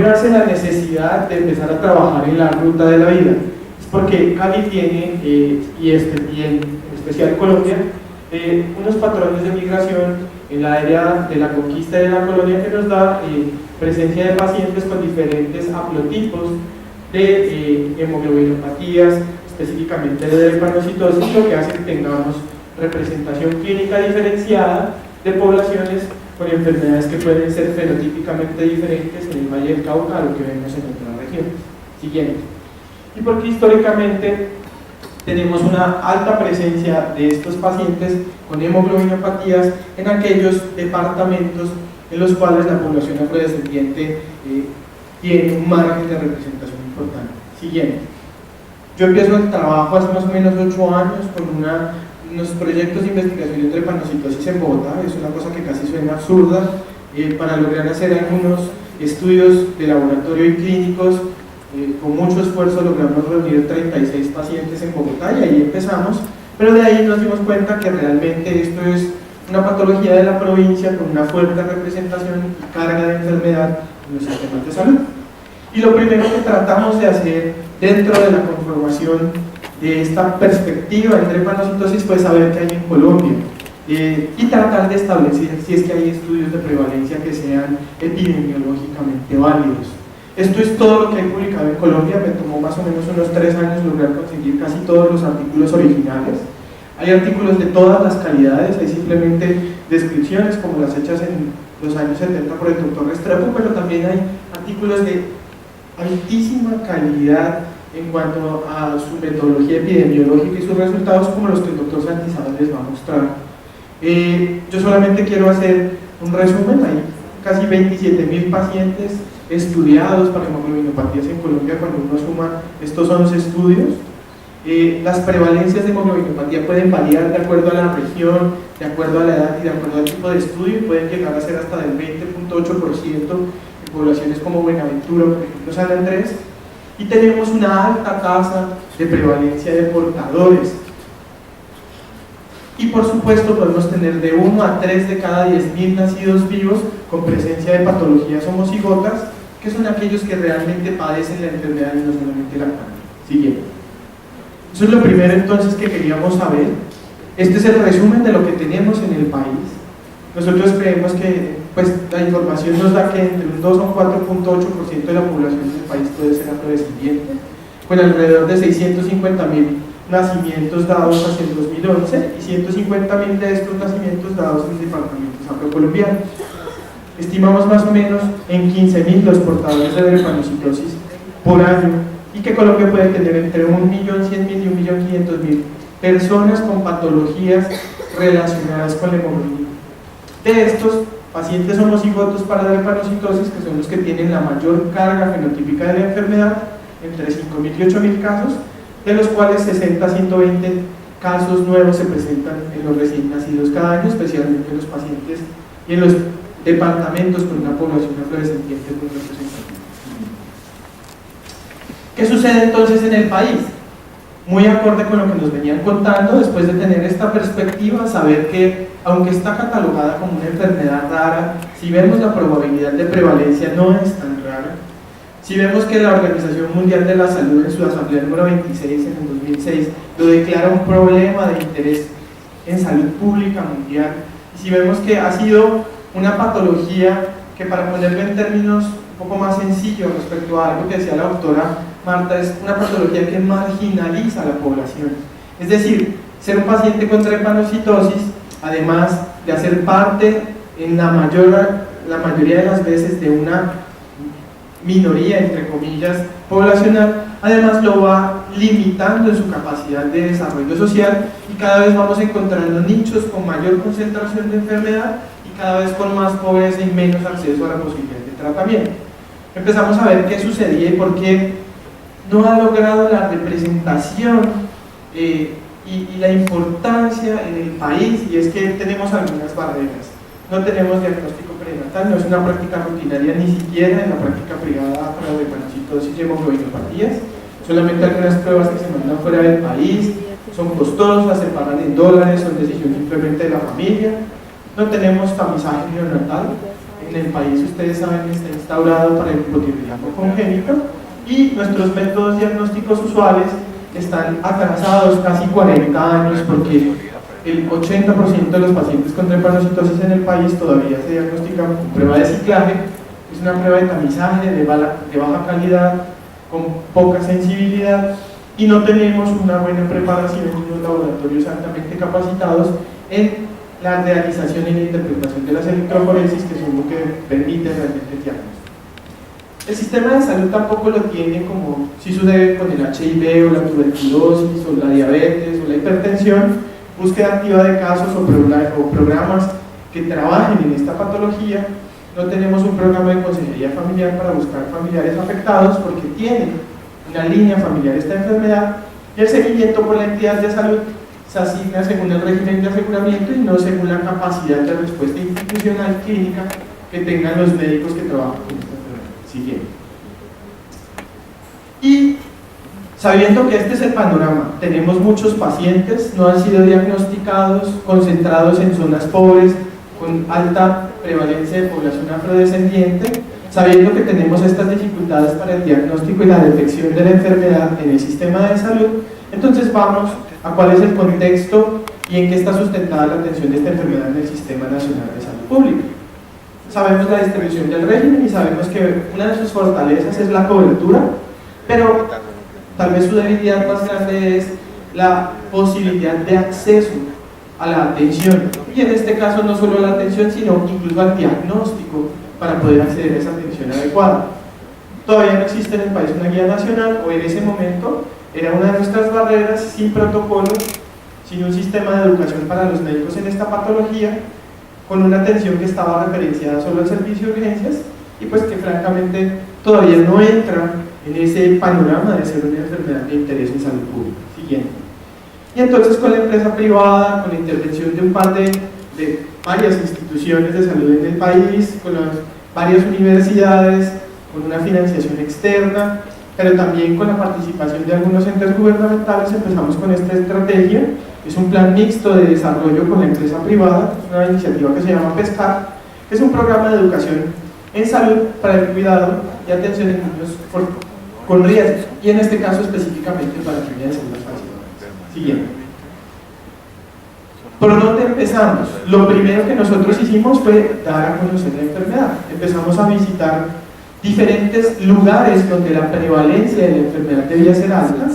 nace la necesidad de empezar a trabajar en la ruta de la vida? Es porque Cali tiene, y en especial Colombia, unos patrones de migración en la área de la conquista de la colonia que nos da presencia de pacientes con diferentes haplotipos de hemoglobinopatías, específicamente de drepanocytosis, lo que hace que tengamos representación clínica diferenciada de poblaciones con enfermedades que pueden ser fenotípicamente diferentes en el Valle del Cauca a lo que vemos en otras regiones. Siguiente. Y porque históricamente tenemos una alta presencia de estos pacientes con hemoglobinopatías en aquellos departamentos en los cuales la población afrodescendiente tiene un margen de representación importante. Siguiente. Yo empiezo el trabajo hace más o menos 8 años con unos proyectos de investigación de drepanocitosis en Bogotá. Es una cosa que casi suena absurda, para lograr hacer algunos estudios de laboratorio y clínicos. Con mucho esfuerzo logramos reunir 36 pacientes en Bogotá y ahí empezamos, pero de ahí nos dimos cuenta que realmente esto es una patología de la provincia con una fuerte representación y carga de enfermedad en los sistemas de salud. Y lo primero que tratamos de hacer dentro de la conformación de esta perspectiva en drepanocitosis fue saber qué hay en Colombia y tratar de establecer si es que hay estudios de prevalencia que sean epidemiológicamente válidos. Esto es todo lo que he publicado en Colombia. Me tomó más o menos unos 3 años lograr conseguir casi todos los artículos originales. Hay artículos de todas las calidades, hay simplemente descripciones como las hechas en los años 70 por el doctor Restrepo, pero también hay artículos de altísima calidad en cuanto a su metodología epidemiológica y sus resultados, como los que el doctor Santizaga les va a mostrar. Yo solamente quiero hacer un resumen. Hay casi 27.000 pacientes estudiados para hemoglobinopatías en Colombia cuando uno suma estos 11 estudios. Las prevalencias de hemoglobinopatía pueden variar de acuerdo a la región, de acuerdo a la edad y de acuerdo al tipo de estudio, y pueden llegar a ser hasta del 20.8% en poblaciones como Buenaventura, por ejemplo San Andrés, y tenemos una alta tasa de prevalencia de portadores. Y por supuesto podemos tener de 1 a 3 de cada 10.000 nacidos vivos con presencia de patologías homocigotas, que son aquellos que realmente padecen la enfermedad y no solamente la carne. Siguiente. Eso es lo primero entonces que queríamos saber. Este es el resumen de lo que tenemos en el país. Nosotros creemos que la información nos da que entre un 2 a un 4.8% de la población del país puede ser afrodescendiente, con alrededor de 650.000 nacimientos dados hacia el 2011 y 150.000 de estos nacimientos dados en departamentos afrocolombianos. Estimamos más o menos en 15.000 los portadores de drepanocitosis por año, y que Colombia puede tener entre 1.100.000 y 1.500.000 personas con patologías relacionadas con la hemoglobina. De estos, pacientes homocigotos para drepanocitosis, que son los que tienen la mayor carga fenotípica de la enfermedad, entre 5.000 y 8.000 casos, de los cuales 60 a 120 casos nuevos se presentan en los recién nacidos cada año, especialmente en los pacientes y en los departamentos con una población afrodescendiente con representación. ¿Qué sucede entonces en el país? Muy acorde con lo que nos venían contando, después de tener esta perspectiva, saber que aunque está catalogada como una enfermedad rara, si vemos la probabilidad de prevalencia no es tan rara. Si vemos que la Organización Mundial de la Salud en su asamblea número 26 en el 2006 lo declara un problema de interés en salud pública mundial, y si vemos que ha sido una patología que, para ponerlo en términos un poco más sencillos respecto a algo que decía la doctora Marta, es una patología que marginaliza a la población. Es decir, ser un paciente con drepanocitosis, además de hacer parte en la mayoría de las veces de una minoría, entre comillas, poblacional, además lo va limitando en su capacidad de desarrollo social, y cada vez vamos encontrando nichos con mayor concentración de enfermedad y cada vez con más pobreza y menos acceso a la posibilidad de tratamiento. Empezamos a ver qué sucedía y por qué no ha logrado la representación y la importancia en el país, y es que tenemos algunas barreras. No tenemos diagnóstico prenatal, no es una práctica rutinaria ni siquiera en la práctica privada para drepanocitosis y hemoglobinopatías. Solamente algunas pruebas que se mandan fuera del país, son costosas, se pagan en dólares, son decisión simplemente de la familia. No tenemos tamizaje neonatal. En en el país, ustedes saben, está instaurado para el hipotiroidismo congénito, y nuestros métodos diagnósticos usuales están atrasados casi 40 años, porque el 80% de los pacientes con drepanocitosis en el país todavía se diagnostican con prueba de ciclaje. Es una prueba de tamizaje de baja calidad, con poca sensibilidad, y no tenemos una buena preparación en los laboratorios altamente capacitados en la realización y la interpretación de las electroforesis, que son lo que permite realmente el diagnóstico. El sistema de salud tampoco lo tiene como si sucede con el HIV o la tuberculosis o la diabetes o la hipertensión, búsqueda activa de casos o programas que trabajen en esta patología. No tenemos un programa de consejería familiar para buscar familiares afectados, porque tienen una línea familiar esta enfermedad, y el seguimiento por la entidad de salud se asigna según el régimen de aseguramiento y no según la capacidad de respuesta institucional clínica que tengan los médicos que trabajan con esta enfermedad. Siguiente. Y sabiendo que este es el panorama, tenemos muchos pacientes, no han sido diagnosticados, concentrados en zonas pobres, con alta prevalencia de población afrodescendiente, sabiendo que tenemos estas dificultades para el diagnóstico y la detección de la enfermedad en el sistema de salud, entonces vamos a cuál es el contexto y en qué está sustentada la atención de esta enfermedad en el Sistema Nacional de Salud Pública. Sabemos la distribución del régimen y sabemos que una de sus fortalezas es la cobertura, pero tal vez su debilidad más grande es la posibilidad de acceso a la atención, y en este caso no solo a la atención, sino incluso al diagnóstico para poder acceder a esa atención adecuada. Todavía no existe en el país una guía nacional, o en ese momento era una de nuestras barreras, sin protocolo, sin un sistema de educación para los médicos en esta patología, con una atención que estaba referenciada solo al servicio de urgencias, y pues que francamente todavía no entra en ese panorama de ser una enfermedad de interés en salud pública. Siguiente. Y entonces con la empresa privada, con la intervención de un par de varias instituciones de salud en el país, con las varias universidades, con una financiación externa, pero también con la participación de algunos entes gubernamentales, empezamos con esta estrategia. Es un plan mixto de desarrollo con la empresa privada, es una iniciativa que se llama PESCAR, que es un programa de educación en salud para el cuidado y atención de niños con riesgos, y en este caso específicamente para niñas de células falciformes. Siguiente. ¿Por dónde empezamos? Lo primero que nosotros hicimos fue dar a conocer la enfermedad. Empezamos a visitar diferentes lugares donde la prevalencia de la enfermedad debía ser alta,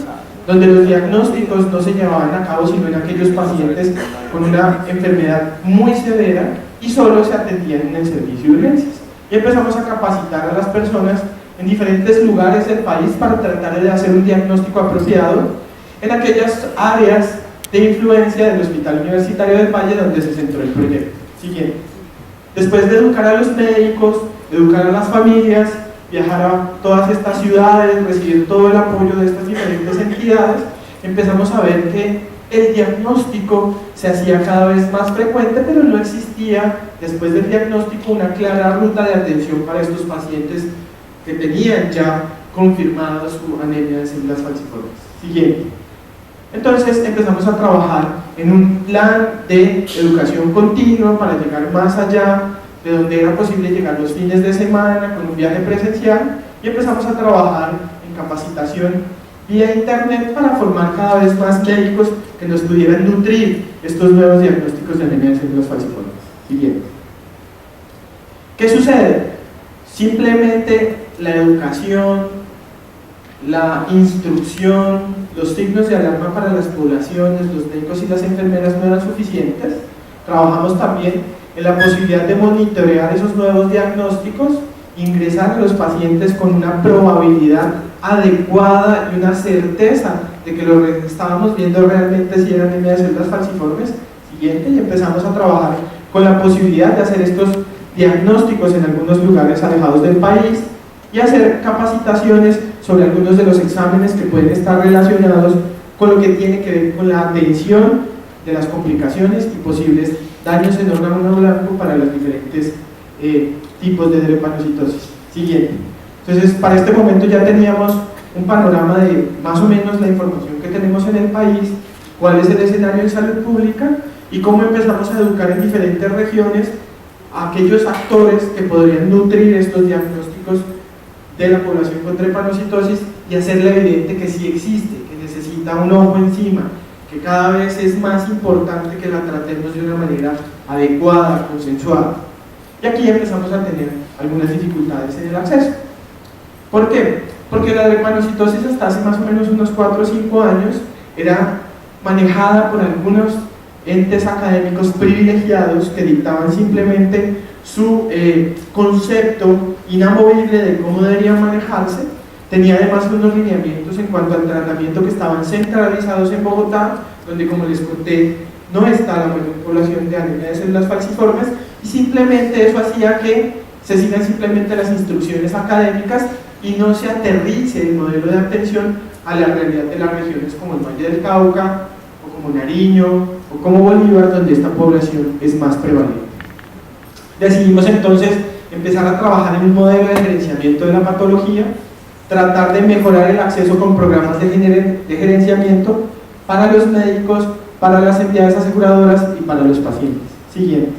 donde los diagnósticos no se llevaban a cabo sino en aquellos pacientes con una enfermedad muy severa y solo se atendían en el servicio de urgencias. Y empezamos a capacitar a las personas en diferentes lugares del país para tratar de hacer un diagnóstico apropiado en aquellas áreas de influencia del Hospital Universitario del Valle donde se centró el proyecto. Siguiente. Después de educar a los médicos, educar a las familias, viajar a todas estas ciudades, recibir todo el apoyo de estas diferentes entidades, empezamos a ver que el diagnóstico se hacía cada vez más frecuente, pero no existía después del diagnóstico una clara ruta de atención para estos pacientes que tenían ya confirmada su anemia de células falciformes. Siguiente. Entonces empezamos a trabajar en un plan de educación continua para llegar más allá de donde era posible llegar los fines de semana con un viaje presencial, y empezamos a trabajar en capacitación vía internet para formar cada vez más médicos que nos pudieran nutrir estos nuevos diagnósticos de anemia de células falciformes. Siguiente. ¿Qué sucede? Simplemente la educación, la instrucción, los signos de alarma para las poblaciones, los médicos y las enfermeras no eran suficientes. Trabajamos también en la posibilidad de monitorear esos nuevos diagnósticos, ingresar a los pacientes con una probabilidad adecuada y una certeza de que lo que estábamos viendo realmente sí era anemia de células falciformes. Siguiente. Y empezamos a trabajar con la posibilidad de hacer estos diagnósticos en algunos lugares alejados del país y hacer capacitaciones sobre algunos de los exámenes que pueden estar relacionados con lo que tiene que ver con la atención de las complicaciones y posibles daños en órgano blanco para los diferentes tipos de drepanocitosis. Siguiente. Entonces, para este momento ya teníamos un panorama de más o menos la información que tenemos en el país, cuál es el escenario de salud pública y cómo empezamos a educar en diferentes regiones a aquellos actores que podrían nutrir estos diagnósticos de la población con drepanocitosis y hacerle evidente que sí existe, que necesita un ojo encima, que cada vez es más importante que la tratemos de una manera adecuada, consensuada. Y aquí empezamos a tener algunas dificultades en el acceso. ¿Por qué? Porque la drepanocitosis hasta hace más o menos unos 4 o 5 años era manejada por algunos entes académicos privilegiados que dictaban simplemente su concepto inamovible de cómo debería manejarse. Tenía además unos lineamientos en cuanto al tratamiento que estaban centralizados en Bogotá, donde, como les conté, no está la mayor población de anemia de células falciformes, y simplemente eso hacía que se sigan simplemente las instrucciones académicas y no se aterrice el modelo de atención a la realidad de las regiones como el Valle del Cauca, o como Nariño, o como Bolívar, donde esta población es más prevalente. Decidimos entonces empezar a trabajar en un modelo de gerenciamiento de la patología, tratar de mejorar el acceso con programas de gerenciamiento para los médicos, para las entidades aseguradoras y para los pacientes. Siguiente.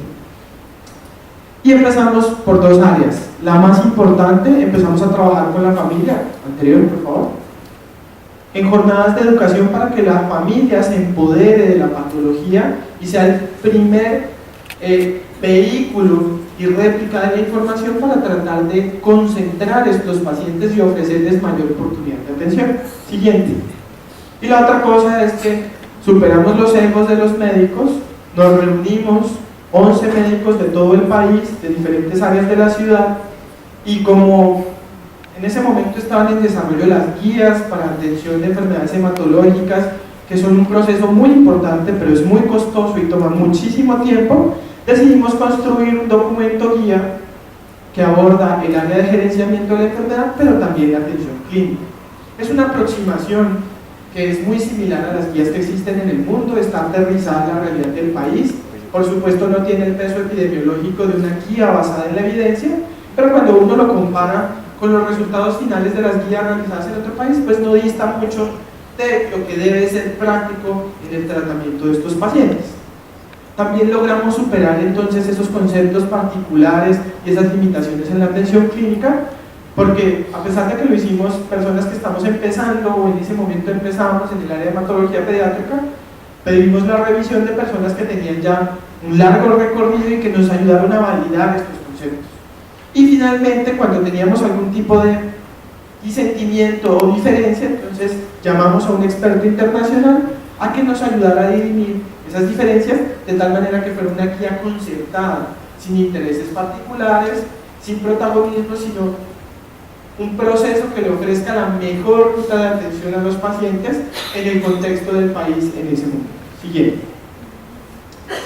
Y empezamos por 2 áreas. La más importante, empezamos a trabajar con la familia. Anterior, por favor. En jornadas de educación para que la familia se empodere de la patología y sea el primer vehículo y réplica de la información para tratar de concentrar a estos pacientes y ofrecerles mayor oportunidad de atención. Siguiente. Y la otra cosa es que superamos los egos de los médicos, nos reunimos 11 médicos de todo el país, de diferentes áreas de la ciudad, y como en ese momento estaban en desarrollo las guías para atención de enfermedades hematológicas, que son un proceso muy importante, pero es muy costoso y toma muchísimo tiempo, decidimos construir un documento guía que aborda el área de gerenciamiento de la enfermedad, pero también la atención clínica. Es una aproximación que es muy similar a las guías que existen en el mundo, está aterrizada en la realidad del país. Por supuesto no tiene el peso epidemiológico de una guía basada en la evidencia, pero cuando uno lo compara con los resultados finales de las guías realizadas en otro país, pues no dista mucho de lo que debe ser práctico en el tratamiento de estos pacientes. También logramos superar entonces esos conceptos particulares y esas limitaciones en la atención clínica, porque a pesar de que lo hicimos personas que estamos empezando o en ese momento empezábamos en el área de hematología pediátrica, pedimos la revisión de personas que tenían ya un largo recorrido y que nos ayudaron a validar estos conceptos. Y finalmente, cuando teníamos algún tipo de disentimiento o diferencia, entonces llamamos a un experto internacional a que nos ayudara a dirimir esas diferencias de tal manera que fuera una guía concertada, sin intereses particulares, sin protagonismo, sino un proceso que le ofrezca la mejor ruta de atención a los pacientes en el contexto del país en ese momento. Siguiente.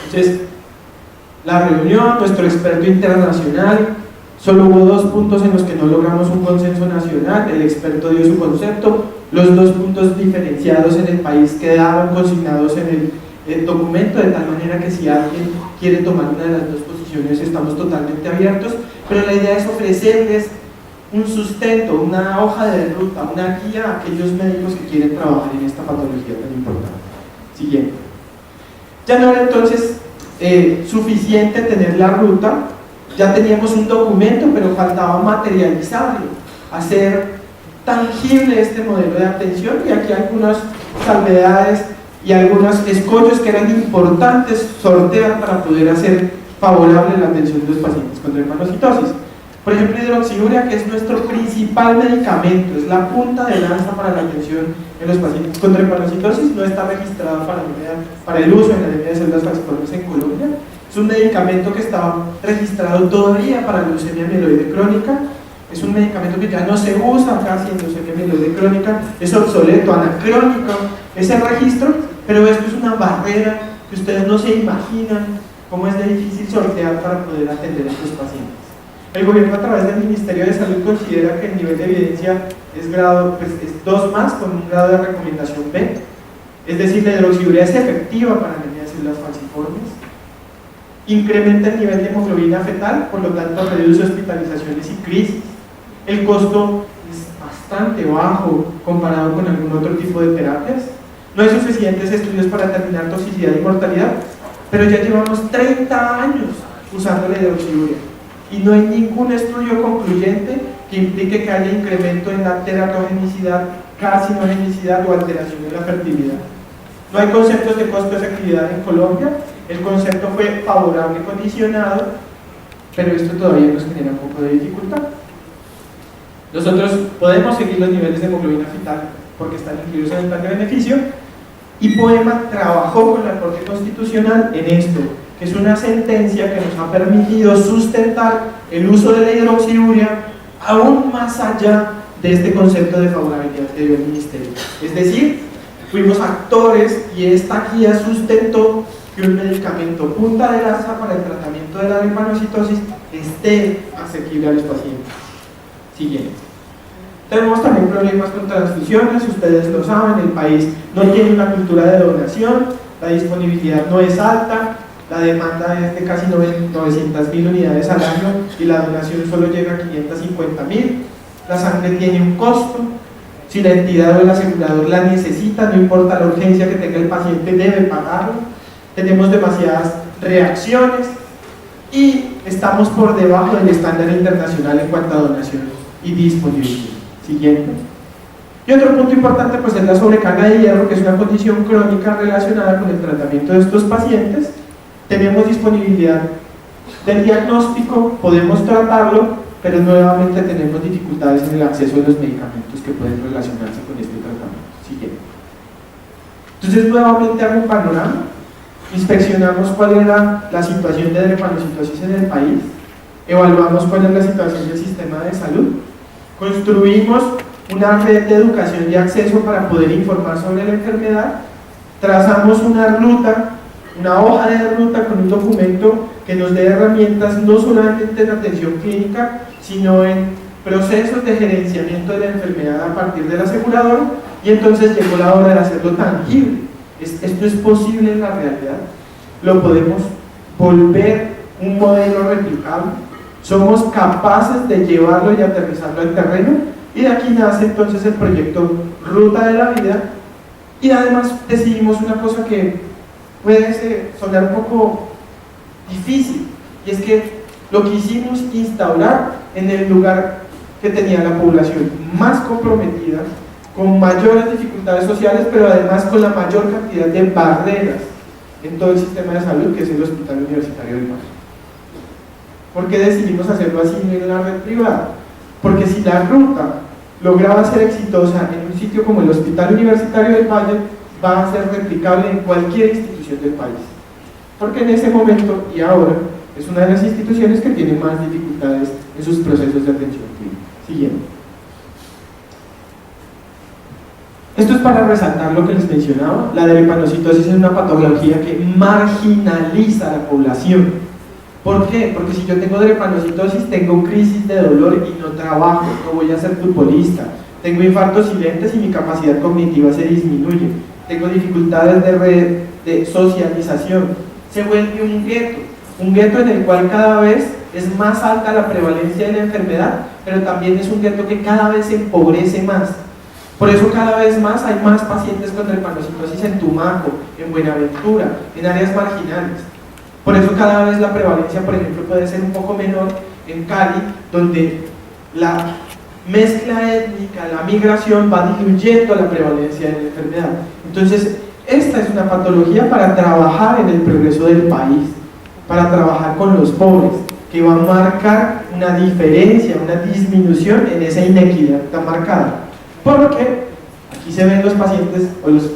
Entonces, la reunión, nuestro experto internacional, solo hubo 2 puntos en los que no logramos un consenso nacional, el experto dio su concepto, los 2 puntos diferenciados en el país quedaron consignados en el documento, de tal manera que si alguien quiere tomar una de las 2 posiciones estamos totalmente abiertos, pero la idea es ofrecerles un sustento, una hoja de ruta, una guía a aquellos médicos que quieren trabajar en esta patología tan importante. Siguiente. Ya no era entonces suficiente tener la ruta, ya teníamos un documento, pero faltaba materializarlo, hacer tangible este modelo de atención, y aquí hay algunas salvedades y algunos escollos que eran importantes sortear para poder hacer favorable la atención de los pacientes con drepanocitosis. Por ejemplo, hidroxiurea, que es nuestro principal medicamento, es la punta de lanza para la atención en los pacientes con drepanocitosis, no está registrada para el uso en la anemia de células falciformes en Colombia. Es un medicamento que estaba registrado todavía para la leucemia mieloide crónica. Es un medicamento que ya no se usa casi en leucemia mieloide crónica, es obsoleto, anacrónico ese registro, pero esto es una barrera que ustedes no se imaginan cómo es de difícil sortear para poder atender a estos pacientes. El gobierno, a través del Ministerio de Salud, considera que el nivel de evidencia es 2 más, con un grado de recomendación B, es decir, la hidroxiurea es efectiva para la anemia de células falciformes, incrementa el nivel de hemoglobina fetal, por lo tanto reduce hospitalizaciones y crisis. El costo es bastante bajo comparado con algún otro tipo de terapias. No hay suficientes estudios para determinar toxicidad y mortalidad, pero ya llevamos 30 años usando la hidroxiurea. Y no hay ningún estudio concluyente que implique que haya incremento en la teratogenicidad, carcinogenicidad o alteración en la fertilidad. No hay conceptos de costo-efectividad en Colombia. El concepto fue favorable condicionado, pero esto todavía nos genera un poco de dificultad. Nosotros podemos seguir los niveles de hemoglobina fetal porque están incluidos en el plan de beneficio, y Poema trabajó con la Corte Constitucional en esto, que es una sentencia que nos ha permitido sustentar el uso de la hidroxiurea aún más allá de este concepto de favorabilidad que dio el Ministerio. Es decir, fuimos actores y esta guía sustentó que un medicamento punta de lanza para el tratamiento de la drepanocitosis esté asequible a los pacientes. Siguiente. Tenemos también problemas con transfusiones, ustedes lo saben, el país no tiene una cultura de donación, la disponibilidad no es alta, la demanda es de casi 900.000 unidades al año y la donación solo llega a 550.000, la sangre tiene un costo, si la entidad o el asegurador la necesita, no importa la urgencia que tenga el paciente, debe pagarlo, tenemos demasiadas reacciones y estamos por debajo del estándar internacional en cuanto a donación y disponibilidad. Siguiente. Y otro punto importante pues es la sobrecarga de hierro, que es una condición crónica relacionada con el tratamiento de estos pacientes. Tenemos disponibilidad del diagnóstico, podemos tratarlo, pero nuevamente tenemos dificultades en el acceso a los medicamentos que pueden relacionarse con este tratamiento. Siguiente. Entonces nuevamente hago un panorama, inspeccionamos cuál era la situación de drepanocitosis en el país, evaluamos cuál es la situación del sistema de salud, construimos una red de educación y acceso para poder informar sobre la enfermedad, trazamos una ruta, una hoja de ruta con un documento que nos dé herramientas no solamente en atención clínica, sino en procesos de gerenciamiento de la enfermedad a partir del asegurador, y entonces llegó la hora de hacerlo tangible. Esto es posible en la realidad, lo podemos volver un modelo replicable, somos capaces de llevarlo y aterrizarlo al terreno, y de aquí nace entonces el proyecto Ruta de la Vida. Y además decidimos una cosa que puede sonar un poco difícil, y es que lo quisimos instaurar en el lugar que tenía la población más comprometida, con mayores dificultades sociales, pero además con la mayor cantidad de barreras en todo el sistema de salud, que es el Hospital Universitario del Valle. ¿Por qué decidimos hacerlo así en una red privada? Porque si la ruta lograba ser exitosa en un sitio como el Hospital Universitario del Valle, va a ser replicable en cualquier institución del país. Porque en ese momento y ahora es una de las instituciones que tiene más dificultades en sus procesos de atención clínica. Siguiente. Esto es para resaltar lo que les mencionaba. La drepanocitosis es una patología que marginaliza a la población. ¿Por qué? Porque si yo tengo drepanocitosis, tengo crisis de dolor y no trabajo, no voy a ser futbolista, tengo infartos silentes y mi capacidad cognitiva se disminuye, tengo dificultades de socialización, se vuelve un gueto en el cual cada vez es más alta la prevalencia de la enfermedad, pero también es un gueto que cada vez se empobrece más. Por eso cada vez más hay más pacientes con drepanocitosis en Tumaco, en Buenaventura, en áreas marginales. Por eso cada vez la prevalencia, por ejemplo, puede ser un poco menor en Cali, donde la mezcla étnica, la migración va diluyendo la prevalencia de la enfermedad. Entonces, esta es una patología para trabajar en el progreso del país, para trabajar con los pobres, que va a marcar una diferencia, una disminución en esa inequidad tan marcada. Porque aquí se ven los pacientes o los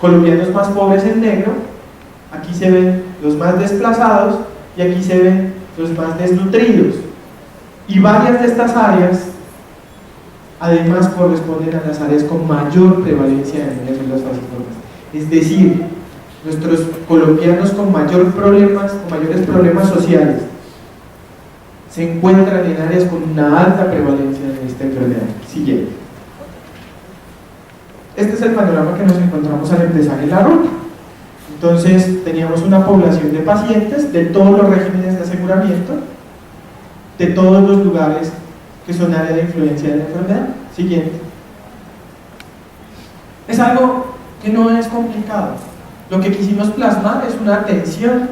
colombianos más pobres en negro, aquí se ven los más desplazados y aquí se ven los más desnutridos. Y varias de estas áreas además corresponden a las áreas con mayor prevalencia de anemia falciformes. Es decir, nuestros colombianos con mayores problemas sociales se encuentran en áreas con una alta prevalencia de esta enfermedad. Siguiente. Este es el panorama que nos encontramos al empezar en la ruta. Entonces teníamos una población de pacientes de todos los regímenes de aseguramiento, de todos los lugares que son área de influencia de la enfermedad. Siguiente. Es algo que no es complicado. Lo que quisimos plasmar es una atención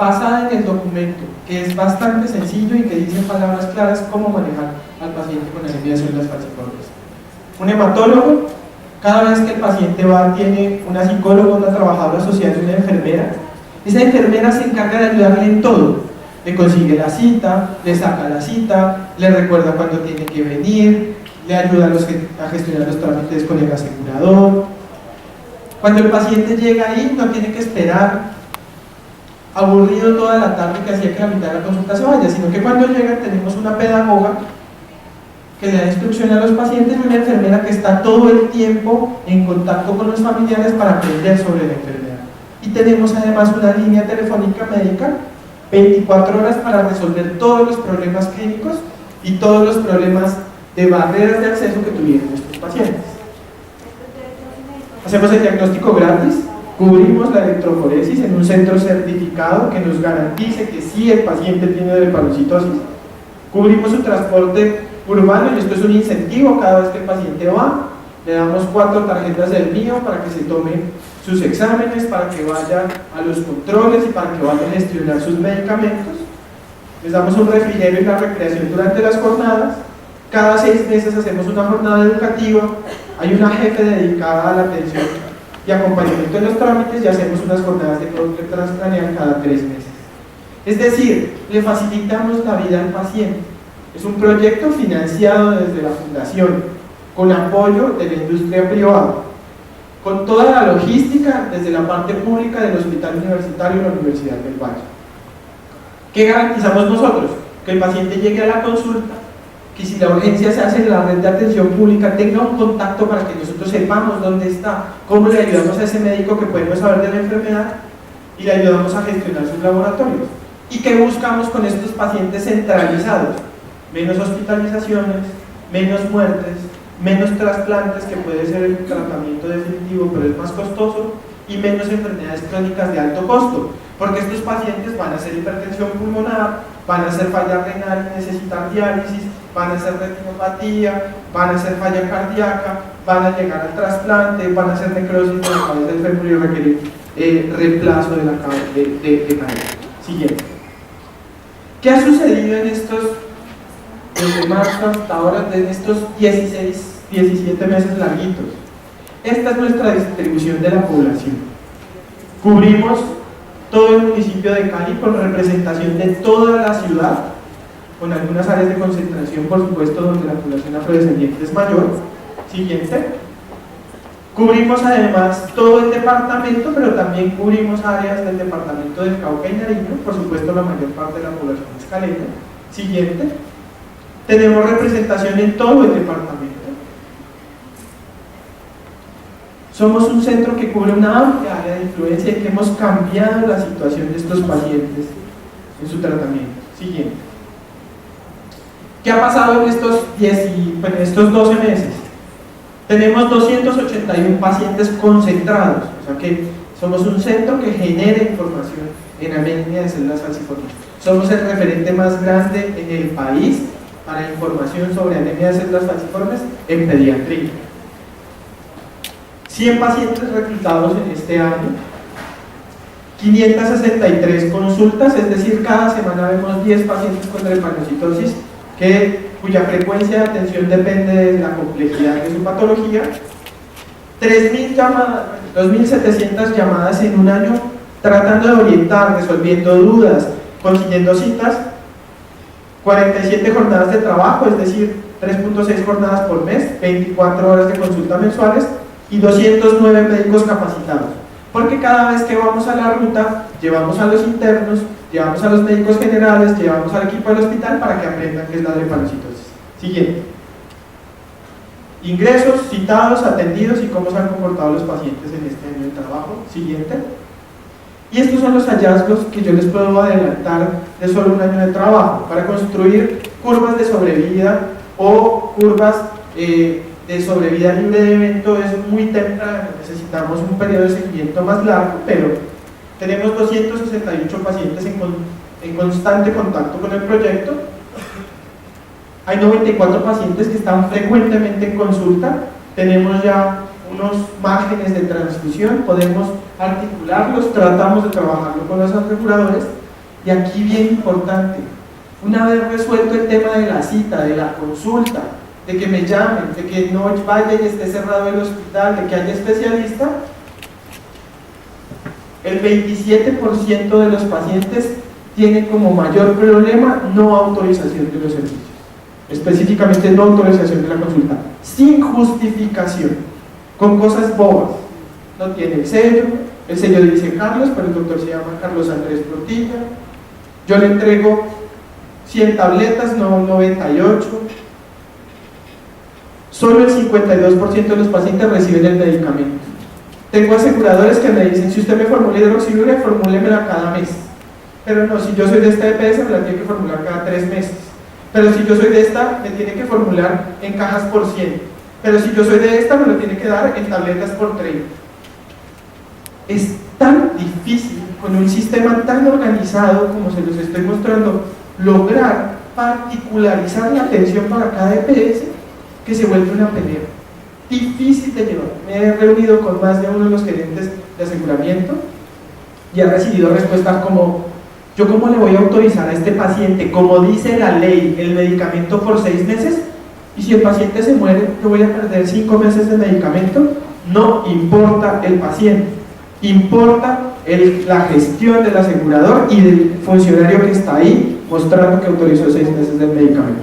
basada en el documento, que es bastante sencillo y que dice en palabras claras cómo manejar al paciente con anemia de células falciformes. Un hematólogo, cada vez que el paciente va, tiene una psicóloga, una trabajadora social y una enfermera. Esa enfermera se encarga de ayudarle en todo. Le consigue la cita, le saca la cita, le recuerda cuándo tiene que venir, le ayuda a gestionar los trámites con el asegurador. Cuando el paciente llega ahí, no tiene que esperar aburrido toda la tarde que hacía que la mitad de la consulta se vaya, sino que cuando llega tenemos una pedagoga que le da instrucción a los pacientes y una enfermera que está todo el tiempo en contacto con los familiares para aprender sobre la enfermedad. Y tenemos además una línea telefónica médica 24 horas para resolver todos los problemas clínicos y todos los problemas de barreras de acceso que tuvieron estos pacientes. Hacemos el diagnóstico gratis, cubrimos la electroforesis en un centro certificado que nos garantice que sí el paciente tiene drepanocytosis, cubrimos su transporte urbano y esto es un incentivo cada vez que el paciente va, le damos 4 tarjetas del mío para que se tome sus exámenes, para que vaya a los controles y para que vaya a gestionar sus medicamentos, les damos un refrigerio y la recreación durante las jornadas. Cada 6 meses hacemos una jornada educativa, hay una jefe dedicada a la atención y acompañamiento en los trámites y hacemos unas jornadas de corte transcraneal cada 3 meses. Es decir, le facilitamos la vida al paciente. Es un proyecto financiado desde la fundación, con apoyo de la industria privada, con toda la logística desde la parte pública del Hospital Universitario y la Universidad del Valle. ¿Qué garantizamos nosotros? Que el paciente llegue a la consulta, que si la urgencia se hace en la red de atención pública tenga un contacto para que nosotros sepamos dónde está, cómo le ayudamos a ese médico que podemos saber de la enfermedad y le ayudamos a gestionar sus laboratorios. ¿Y qué buscamos con estos pacientes centralizados? Menos hospitalizaciones, menos muertes, menos trasplantes, que puede ser el tratamiento definitivo pero es más costoso, y menos enfermedades crónicas de alto costo, porque estos pacientes van a hacer hipertensión pulmonar, van a hacer falla renal y necesitar diálisis, van a hacer retinopatía, van a hacer falla cardíaca, van a llegar al trasplante, van a hacer necrosis de la cabeza del fémur y requerir reemplazo de la cadera. Siguiente. ¿Qué ha sucedido en estos, desde marzo hasta ahora, en estos 17 meses larguitos? Esta es nuestra distribución de la población. Cubrimos todo el municipio de Cali con representación de toda la ciudad, con algunas áreas de concentración, por supuesto, donde la población afrodescendiente es mayor. Siguiente. Cubrimos además todo el departamento, pero también cubrimos áreas del departamento del Cauca y Nariño, por supuesto la mayor parte de la población es caleña. Siguiente. Tenemos representación en todo el departamento. Somos un centro que cubre una amplia área de influencia y que hemos cambiado la situación de estos pacientes en su tratamiento. Siguiente. ¿Qué ha pasado en estos 12 meses? Tenemos 281 pacientes concentrados, o sea que somos un centro que genera información en anemia de células falciformes. Somos el referente más grande en el país para información sobre anemia de células falciformes en pediatría. 100 pacientes reclutados en este año, 563 consultas, es decir, cada semana vemos 10 pacientes con drepanocitosis cuya frecuencia de atención depende de la complejidad de su patología, 3.000 llamadas, 2.700 llamadas en un año tratando de orientar, resolviendo dudas, consiguiendo citas, 47 jornadas de trabajo, es decir, 3.6 jornadas por mes, 24 horas de consulta mensuales y 209 médicos capacitados. Porque cada vez que vamos a la ruta, llevamos a los internos, llevamos a los médicos generales, llevamos al equipo del hospital para que aprendan qué es la drepanocitosis. Siguiente. Ingresos, citados, atendidos y cómo se han comportado los pacientes en este año de trabajo. Siguiente. Y estos son los hallazgos que yo les puedo adelantar de solo un año de trabajo para construir curvas de sobrevida o curvas de sobrevida libre de evento. Es muy temprano, necesitamos un periodo de seguimiento más largo, pero tenemos 268 pacientes en constante contacto con el proyecto. Hay 94 pacientes que están frecuentemente en consulta. Tenemos ya unos márgenes de transfusión, podemos articularlos, tratamos de trabajarlo con los aseguradores Y aquí bien importante, una vez resuelto el tema de la cita, de la consulta, de que me llamen, de que no vaya y esté cerrado el hospital, de que haya especialista, el 27% de los pacientes tiene como mayor problema no autorización de los servicios, específicamente no autorización de la consulta, sin justificación, con cosas bobas. No tiene el sello dice Carlos, pero el doctor se llama Carlos Andrés Portilla, yo le entrego 100 tabletas, no 98, solo el 52% de los pacientes reciben el medicamento. Tengo aseguradores que me dicen, si usted me formula hidroxiurea, formúlemela cada mes. Pero no, si yo soy de esta EPS, me la tiene que formular cada 3 meses. Pero si yo soy de esta, me tiene que formular en cajas por 100. Pero si yo soy de esta, me lo tiene que dar en tabletas por 30. Es tan difícil, con un sistema tan organizado como se los estoy mostrando, lograr particularizar la atención para cada EPS, que se vuelve una pelea. Difícil de llevar. Me he reunido con más de uno de los gerentes de aseguramiento y he recibido respuestas como: ¿yo cómo le voy a autorizar a este paciente, como dice la ley, el medicamento por 6 meses? Y si el paciente se muere, ¿yo voy a perder 5 meses de medicamento? No importa el paciente, importa la gestión del asegurador y del funcionario que está ahí mostrando que autorizó 6 meses del medicamento.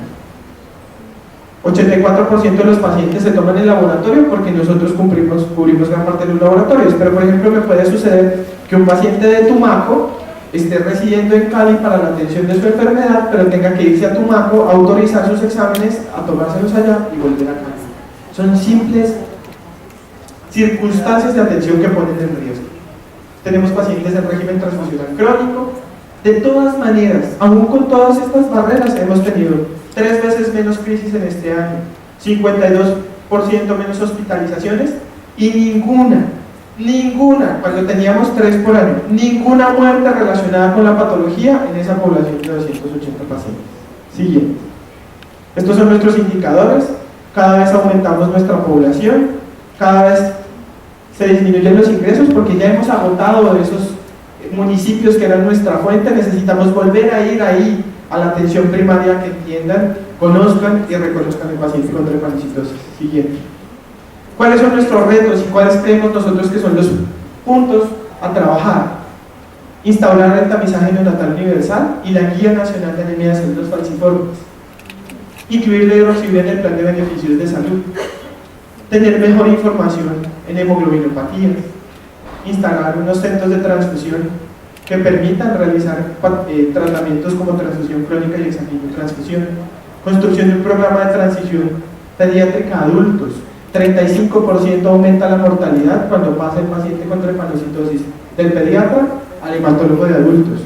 84% de los pacientes se toman el laboratorio porque nosotros cubrimos gran parte de los laboratorios, pero por ejemplo me puede suceder que un paciente de Tumaco esté residiendo en Cali para la atención de su enfermedad, pero tenga que irse a Tumaco a autorizar sus exámenes, a tomárselos allá y volver a Cali. Son simples circunstancias de atención que ponen en riesgo. Tenemos pacientes en régimen transfusional crónico. De todas maneras, aún con todas estas barreras, hemos tenido 3 veces menos crisis en este año, 52% menos hospitalizaciones y ninguna, cuando teníamos 3 por año, ninguna muerte relacionada con la patología en esa población de 280 pacientes. Siguiente. Estos son nuestros indicadores. Cada vez aumentamos nuestra población, cada vez se disminuyen los ingresos porque ya hemos agotado esos municipios que eran nuestra fuente. Necesitamos volver a ir ahí a la atención primaria, que entiendan, conozcan y reconozcan el paciente con drepanocytosis. Siguiente. ¿Cuáles son nuestros retos y cuáles creemos nosotros que son los puntos a trabajar? Instaurar el tamizaje neonatal universal y la Guía Nacional de Anemia de Células Falciformes. Incluir la hidroxiurea en el plan de beneficios de salud. Tener mejor información en hemoglobinopatías. Instalar unos centros de transfusión que permitan realizar tratamientos como transfusión crónica y exsanguinotransfusión. Construcción de un programa de transición pediátrica a adultos. 35% aumenta la mortalidad cuando pasa el paciente con drepanocytosis del pediatra al hematólogo de adultos.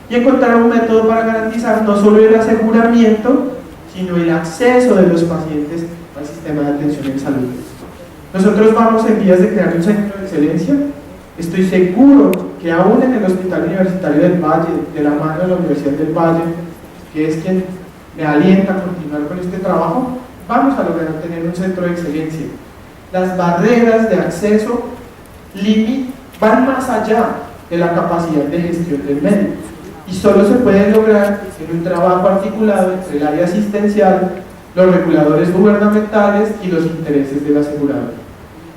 Y encontrar un método para garantizar no solo el aseguramiento, sino el acceso de los pacientes al sistema de atención en salud. Nosotros vamos en vías de crear un centro de excelencia. Estoy seguro que aún en el Hospital Universitario del Valle, de la mano de la Universidad del Valle, que es quien me alienta a continuar con este trabajo, vamos a lograr tener un centro de excelencia. Las barreras de acceso van más allá de la capacidad de gestión del médico y solo se puede lograr en un trabajo articulado entre el área asistencial, los reguladores gubernamentales y los intereses del asegurador.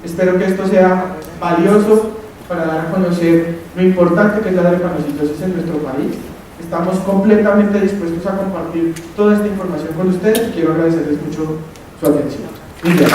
Espero que esto sea valioso para dar a conocer lo importante que es la drepanocitosis en nuestro país. Estamos completamente dispuestos a compartir toda esta información con ustedes y quiero agradecerles mucho su atención. Muy bien.